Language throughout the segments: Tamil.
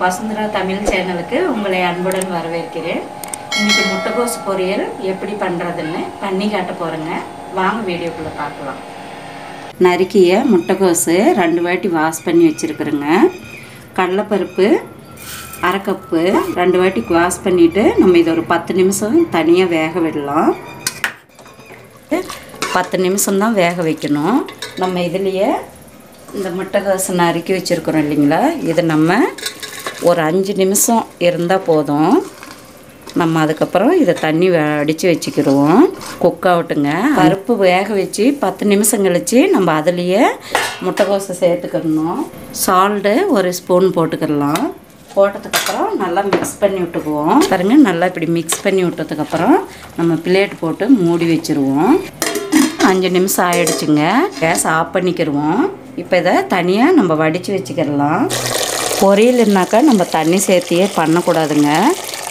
வசுந்தரா தமிழ் சேனலுக்கு உங்களை அன்புடன் வரவேற்கிறேன். இன்னைக்கு முட்டைகோஸ் பொரியல் எப்படி பண்ணுறதுன்னு பண்ணி காட்ட போகிறேங்க. வாங்க வீடியோக்குள்ளே பார்க்கலாம். நறுக்கிய முட்டைகோஸு 2 வாட்டி வாஷ் பண்ணி வச்சுருக்குறேங்க. கடலைப்பருப்பு 1/2 கப்பு 2 வாட்டி வாஷ் பண்ணிவிட்டு நம்ம இதை ஒரு 10 நிமிஷம் தனியாக வேக விடலாம். 10 நிமிஷம் தான் வேக வைக்கணும். நம்ம இதுலேயே இந்த முட்டைகோஸை நறுக்கி வச்சுருக்குறோம் இல்லைங்களா, இது நம்ம ஒரு 5 நிமிஷம் இருந்தால் போதும். நம்ம அதுக்கப்புறம் இதை தண்ணி வடித்து வச்சுக்கிடுவோம். குக் ஆகட்டுங்க. பருப்பு வேக வச்சு 10 நிமிஷம் கழித்து நம்ம அதுலேயே முட்டைகோஸை சேர்த்துக்கிடணும். Salt 1 spoon போட்டுக்கிடலாம். போட்டதுக்கப்புறம் நல்லா மிக்ஸ் பண்ணி விட்டுக்குவோம். பாருங்கள், நல்லா இப்படி மிக்ஸ் பண்ணி விட்டதுக்கப்புறம் நம்ம பிளேட் போட்டு மூடி வச்சுருவோம். 5 நிமிஷம் ஆகிடுச்சுங்க. Case of பண்ணிக்கிடுவோம். இப்போ இதை தனியாக நம்ம வடித்து வச்சுக்கிடலாம். பொரியல்னாக்கா நம்ம தண்ணி சேர்த்தியே பண்ணக்கூடாதுங்க.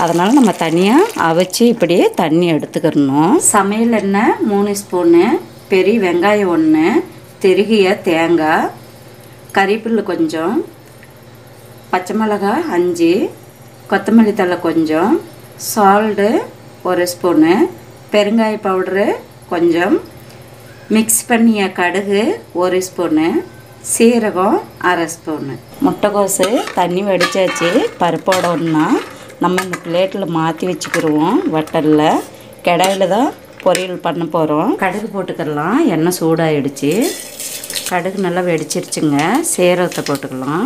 அதனால் நம்ம தனியாக அவிச்சு இப்படியே தண்ணி எடுத்துக்கிடணும். சமையல் எண்ணெய் 3 ஸ்பூனு, பெரிய வெங்காயம் 1, திருகிய தேங்காய், கறிவேப்பிலை கொஞ்சம், பச்சை மிளகாய் 5, கொத்தமல்லி தழை கொஞ்சம், சால்ட்டு 1 ஸ்பூனு, பெருங்காய பவுட்ரு கொஞ்சம், மிக்ஸ் பண்ணிய கடுகு 1 ஸ்பூனு, சீரகம் 1/2 ஸ்பூனு. முட்டைகோஸு தண்ணி வடித்தாச்சு. பருப்போட ஒன்றா நம்ம இந்த பிளேட்டில் மாற்றி வச்சுக்கிடுவோம். வட்டலில் கடாயில் தான் பொரியல் பண்ண போகிறோம். கடுகு போட்டுக்கிடலாம். எண்ணெய் சூடாகிடுச்சு. கடுகு நல்லா வெடிச்சிருச்சுங்க. சீரகத்தை போட்டுக்கலாம்.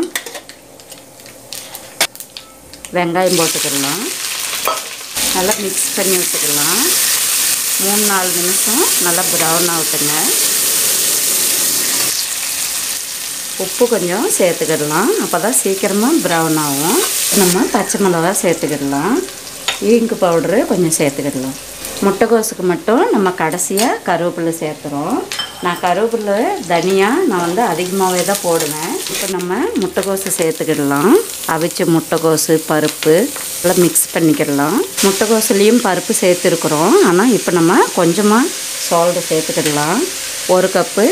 வெங்காயம் போட்டுக்கிடலாம். நல்லா மிக்ஸ் பண்ணி விட்டுக்கலாம். 3-4 நிமிஷம் நல்லா ப்ரௌன் ஆகட்டுங்க. உப்பு கொஞ்சம் சேர்த்துக்கிடலாம். அப்போ தான் சீக்கிரமாக ப்ரௌன் ஆகும். நம்ம பச்சை மிளகா சேர்த்துக்கிடலாம். இங்கு பவுட்ரு கொஞ்சம் சேர்த்துக்கிடலாம். முட்டைகோஸுக்கு மட்டும் நம்ம கடைசியாக கருவேப்பிலை சேர்த்துறோம். நான் கருவேப்பிலை தனியாக நான் அதிகமாகவே தான் போடுவேன். இப்போ நம்ம முட்டைகோஸு சேர்த்துக்கிடலாம். அவிச்ச முட்டைகோஸு பருப்பு எல்லாம் மிக்ஸ் பண்ணிக்கிடலாம். முட்டைகோசுலேயும் பருப்பு சேர்த்துருக்குறோம். ஆனால் இப்போ நம்ம கொஞ்சமாக சால்ட்டு சேர்த்துக்கிடலாம். 1 கப்பு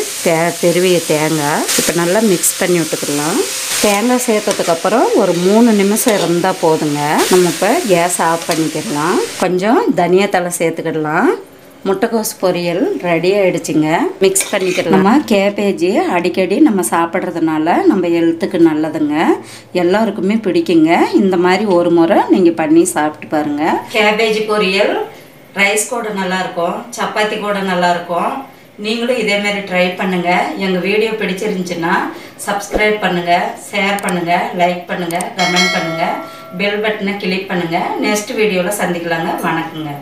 திருவிய தேங்காய் இப்போ நல்லா மிக்ஸ் பண்ணி விட்டுக்கிடலாம். தேங்காய் சேர்த்ததுக்கப்புறம் ஒரு 3 நிமிஷம் இருந்தால் போதுங்க. நம்ம இப்போ கேஸ் ஆஃப் பண்ணிக்கிடலாம். கொஞ்சம் தனியாத்தழை சேர்த்துக்கிடலாம். முட்டைகோஸ் பொரியல் ரெடி ஆகிடுச்சிங்க. மிக்ஸ் பண்ணிக்கிடலாம். நம்ம கேபேஜ் அடிக்கடி நம்ம சாப்பிட்றதுனால நம்ம ஹெல்த்துக்கு நல்லதுங்க. எல்லாருக்குமே பிடிக்குங்க. இந்த மாதிரி ஒரு முறை நீங்கள் பண்ணி சாப்பிட்டு பாருங்கள். கேபேஜ் பொரியல் ரைஸ் கூட நல்லாயிருக்கும், சப்பாத்தி கூட நல்லாயிருக்கும். நீங்களும் இதேமாரி ட்ரை பண்ணுங்கள். எங்கள் வீடியோ பிடிச்சிருந்துச்சுன்னா சப்ஸ்கிரைப் பண்ணுங்கள், ஷேர் பண்ணுங்கள், லைக் பண்ணுங்கள், கமெண்ட் பண்ணுங்கள், பெல் பட்டனை கிளிக் பண்ணுங்கள். நெக்ஸ்ட் வீடியோவில் சந்திக்கலாங்க. வணக்கங்க.